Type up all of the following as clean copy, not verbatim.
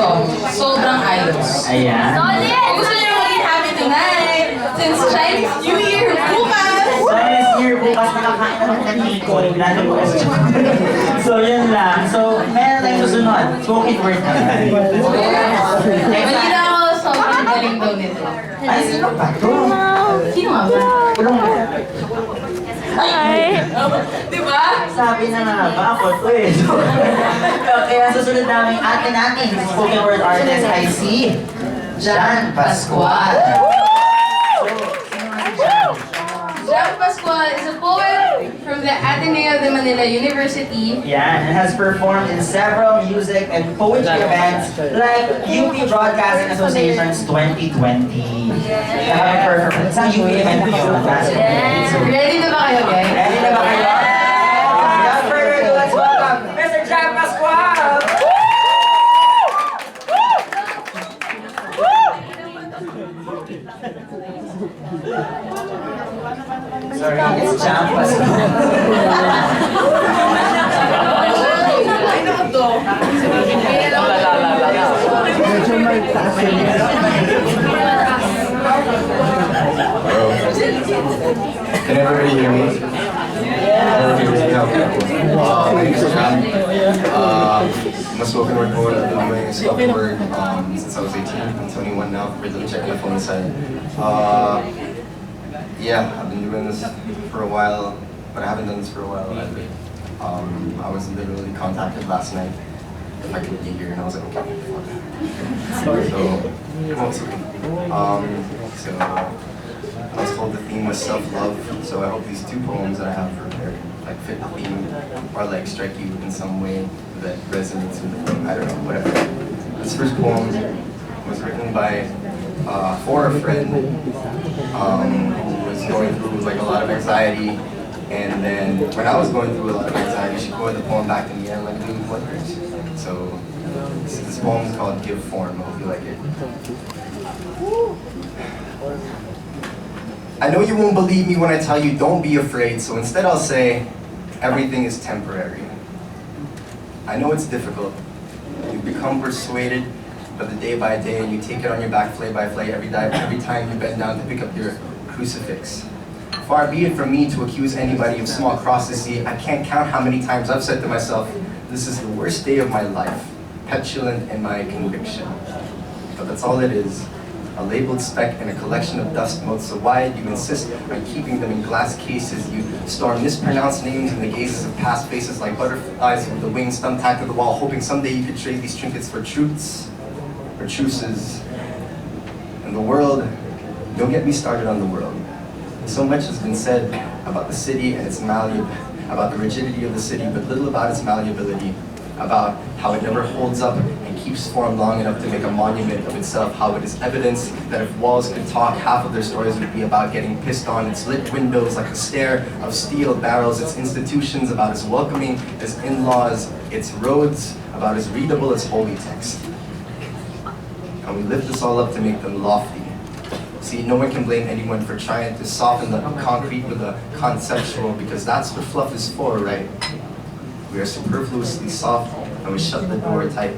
song. Sobrang ayos. Ayan. Kung gusto niyo maging happy tonight, since Chinese New Year bukas! Chinese Year bukas nakakain naman ng Nicole. Lalo po. So yun lang. So meron tayong susunod. Spoken word na. Balita ko, sobrang galing daw nito. Ay, sino ba ito? Sino nga ba? Kulong mo. Di ba? Sabi na nga ba ako to eh. So, kaya susunod namin natin spoken word artist ay si Jan Pascual. So, sino nga si Jan? Jan Pascual is a poet from the Ateneo de Manila University. Yeah, and has performed in several music and poetry events like UP Broadcasting Association's 2020. Perfect. Sa UP event yun. Ready na ba kayo, guys? Ready na ba kayo? Without further ado, let's welcome Mr. Jan Pascual! Sorry, it's Jan Pascual. Ay, naku to. Medyo may taas yun. Can everybody hear me? Yeah. My name is John. I'm a spoken word poet. I've been doing spoken word since I was 18. I'm 21 now. Wait, let me check my phone inside. Yeah, I've been doing this for a while, but I haven't done this for a while. I was literally contacted last night if I could be here, and I was like, okay, fuck. So I was told the theme was self-love, so I hope these two poems that I have prepared like fit the theme or like strike you in some way that resonates with the theme. I don't know, whatever. This first poem was written by for a friend who was going through like a lot of anxiety, and then when I was going through a lot of anxiety, she quoted the poem back to me and like, dude, what hurts? So this poem is called Give Form. I hope you like it. I know you won't believe me when I tell you don't be afraid, so instead I'll say everything is temporary. I know it's difficult. You become persuaded, but the day by day, and you take it on your back, flay by flay, every time you bend down to pick up your crucifix. Far be it from me to accuse anybody of small crosses. See, I can't count how many times I've said to myself, this is the worst day of my life, petulant in my conviction. But that's all it is. A labeled speck and a collection of dust motes, so why do you insist on keeping them in glass cases? You store mispronounced names in the gazes of past faces like butterflies with the wings thumb tied to the wall, hoping someday you could trade these trinkets for truths or truces. And the world, don't get me started on the world. So much has been said about the city and its about the rigidity of the city, but little about its malleability, about how it never holds up and keeps form long enough to make a monument of itself, how it is evidence that if walls could talk, half of their stories would be about getting pissed on, its lit windows like a stare of steel barrels, its institutions about as welcoming as in-laws, its roads about as readable as holy text. And we lift this all up to make them lofty. See, no one can blame anyone for trying to soften the concrete with the conceptual, because that's what fluff is for, right? We are superfluously soft, and we shut the door tight.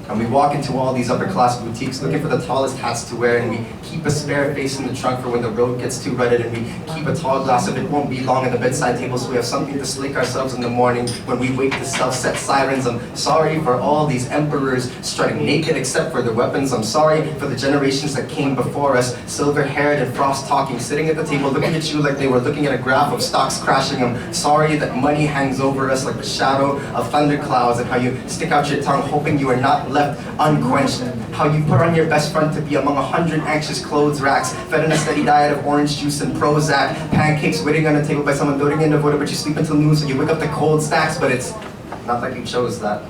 And we walk into all these upper-class boutiques looking for the tallest hats to wear, and we keep a spare face in the trunk for when the road gets too rutted, and we keep a tall glass of it won't be long on the bedside table so we have something to slick ourselves in the morning when we wake to self-set sirens. I'm sorry for all these emperors strutting naked except for their weapons. I'm sorry for the generations that came before us, silver-haired and frost-talking, sitting at the table looking at you like they were looking at a graph of stocks crashing. I'm sorry that money hangs over us like the shadow of thunderclouds, and how you stick out your tongue hoping you are not left unquenched, how you put on your best friend to be among 100 anxious clothes racks, fed on a steady diet of orange juice and Prozac, pancakes waiting on a table by someone doting in the water, but you sleep until noon so you wake up to cold snacks, but it's not like you chose that.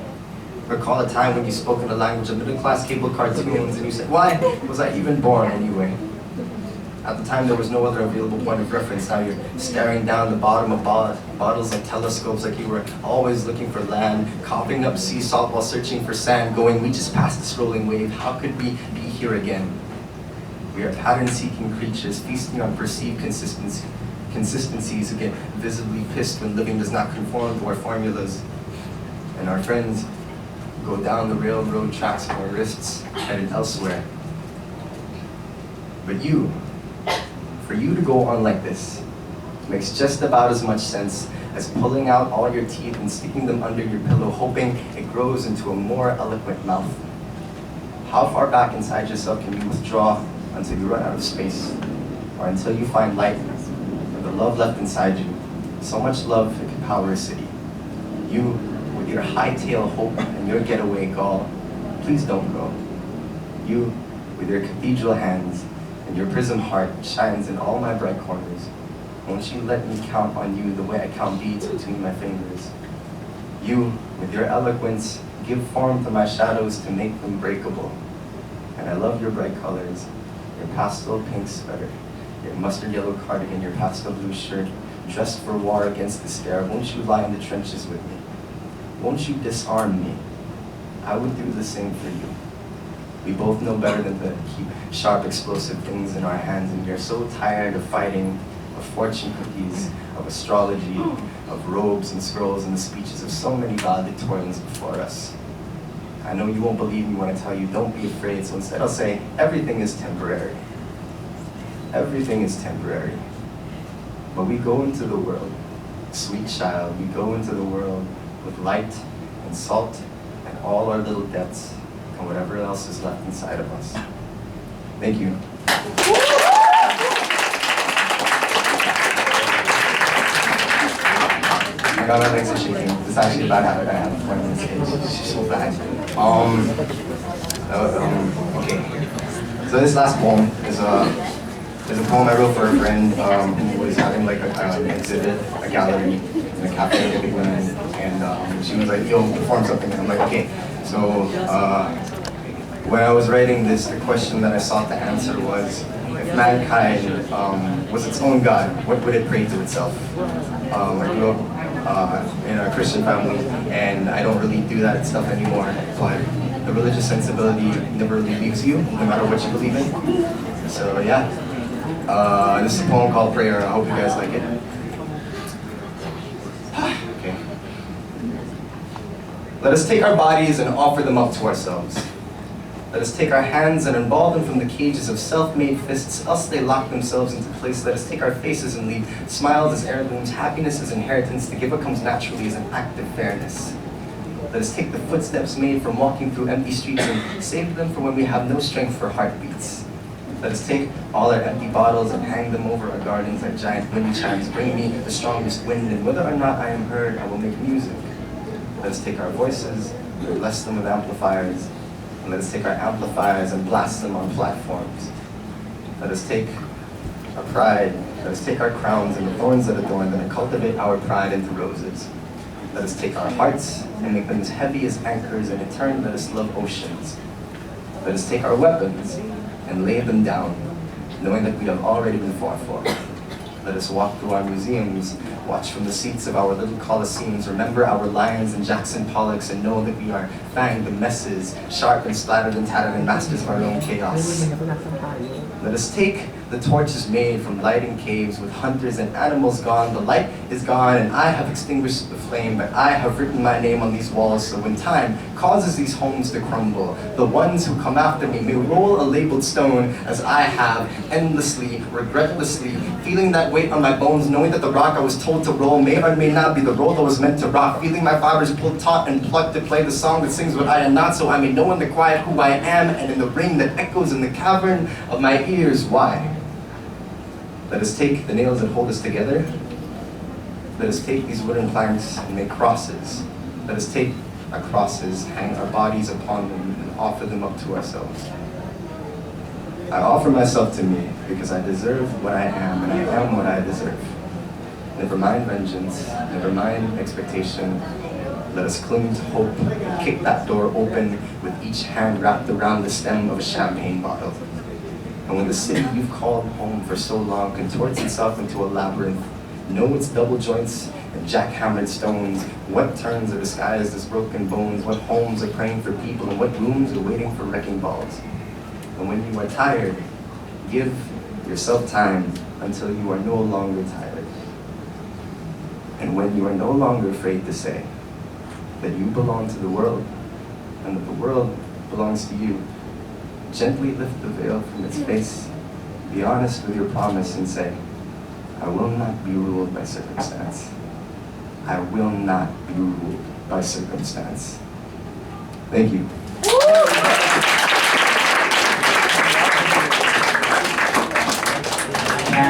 Recall a time when you spoke in the language of middle-class cable cartoons and you said, why was I even born anyway? At the time, there was no other available point of reference. Now you're staring down the bottom of bottles like telescopes, like you were always looking for land, coughing up sea salt while searching for sand, going, we just passed this rolling wave, how could we be here again? We are pattern-seeking creatures, feasting on perceived consistencies who get visibly pissed when living does not conform to our formulas. And our friends go down the railroad tracks on our wrists, headed elsewhere. But for you to go on like this, makes just about as much sense as pulling out all your teeth and sticking them under your pillow, hoping it grows into a more eloquent mouth. How far back inside yourself can you withdraw until you run out of space, or until you find light, or the love left inside you? So much love it can power a city. You, with your hightail hope and your getaway gall, please don't go. You, with your cathedral hands and your prism heart shines in all my bright corners, won't you let me count on you the way I count beads between my fingers? You, with your eloquence, give form to my shadows to make them breakable. And I love your bright colors, your pastel pink sweater, your mustard yellow cardigan, your pastel blue shirt, dressed for war against despair. Won't you lie in the trenches with me? Won't you disarm me? I would do the same for you. We both know better than to keep sharp, explosive things in our hands, and we're so tired of fighting, of fortune cookies, of astrology, of robes and scrolls, and the speeches of so many valedictorians before us. I know you won't believe me when I tell you, don't be afraid, so instead I'll say, everything is temporary. Everything is temporary. But we go into the world, sweet child, we go into the world with light and salt and all our little debts and whatever else is left inside of us. Thank you. I got my legs are shaking. It's actually a bad habit I have when I'm on stage. It's just so bad. Okay. So this last poem is a poem I wrote for a friend who was having like an exhibit, a gallery in a cafe in England, and she was like, "Yo, perform something." And I'm like, "Okay." So when I was writing this, the question that I sought to answer was, if mankind was its own God, what would it pray to itself? I grew up in a Christian family, and I don't really do that stuff anymore, but the religious sensibility never really leaves you, no matter what you believe in. So yeah, this is a poem called Prayer. I hope you guys like it. Okay. Let us take our bodies and offer them up to ourselves. Let us take our hands and unball them from the cages of self-made fists, else they lock themselves into place. Let us take our faces and leave smiles as heirlooms, happiness as inheritance. To give what comes naturally is an act of fairness. Let us take the footsteps made from walking through empty streets and save them for when we have no strength for heartbeats. Let us take all our empty bottles and hang them over our gardens like giant wind chimes. Bring me the strongest wind, and whether or not I am heard, I will make music. Let us take our voices and bless them with amplifiers. And let us take our amplifiers and blast them on platforms. Let us take our pride, let us take our crowns and the thorns that adorn them and cultivate our pride into roses. Let us take our hearts and make them as heavy as anchors, and in turn let us love oceans. Let us take our weapons and lay them down, knowing that we have already been fought for. Let us walk through our museums, watch from the seats of our little coliseums, remember our lions and Jackson Pollocks, and know that we are fanged and messes, sharp and splattered and tattered and masters of our own chaos. Let us take the torches made from lighting caves with hunters and animals gone. The light is gone and I have extinguished the flame, but I have written my name on these walls, so when time causes these homes to crumble, the ones who come after me may roll a labeled stone as I have, endlessly, regretlessly, feeling that weight on my bones, knowing that the rock I was told to roll may or may not be the roll that was meant to rock, feeling my fibers pulled taut and plucked to play the song that sings what I am not, so I may know in the quiet who I am, and in the ring that echoes in the cavern of my ears, why? Let us take the nails that hold us together. Let us take these wooden planks and make crosses. Let us take our crosses, hang our bodies upon them, and offer them up to ourselves. I offer myself to me because I deserve what I am, and I am what I deserve. Never mind vengeance, never mind expectation. Let us cling to hope and kick that door open with each hand wrapped around the stem of a champagne bottle. And when the city you've called home for so long contorts itself into a labyrinth, know its double joints and jackhammered stones, what turns are disguised as broken bones, what homes are praying for people, and what rooms are waiting for wrecking balls. And when you are tired, give yourself time until you are no longer tired. And when you are no longer afraid to say that you belong to the world, and that the world belongs to you, gently lift the veil from its face, be honest with your promise and say, I will not be ruled by circumstance. I will not be ruled by circumstance. Thank you.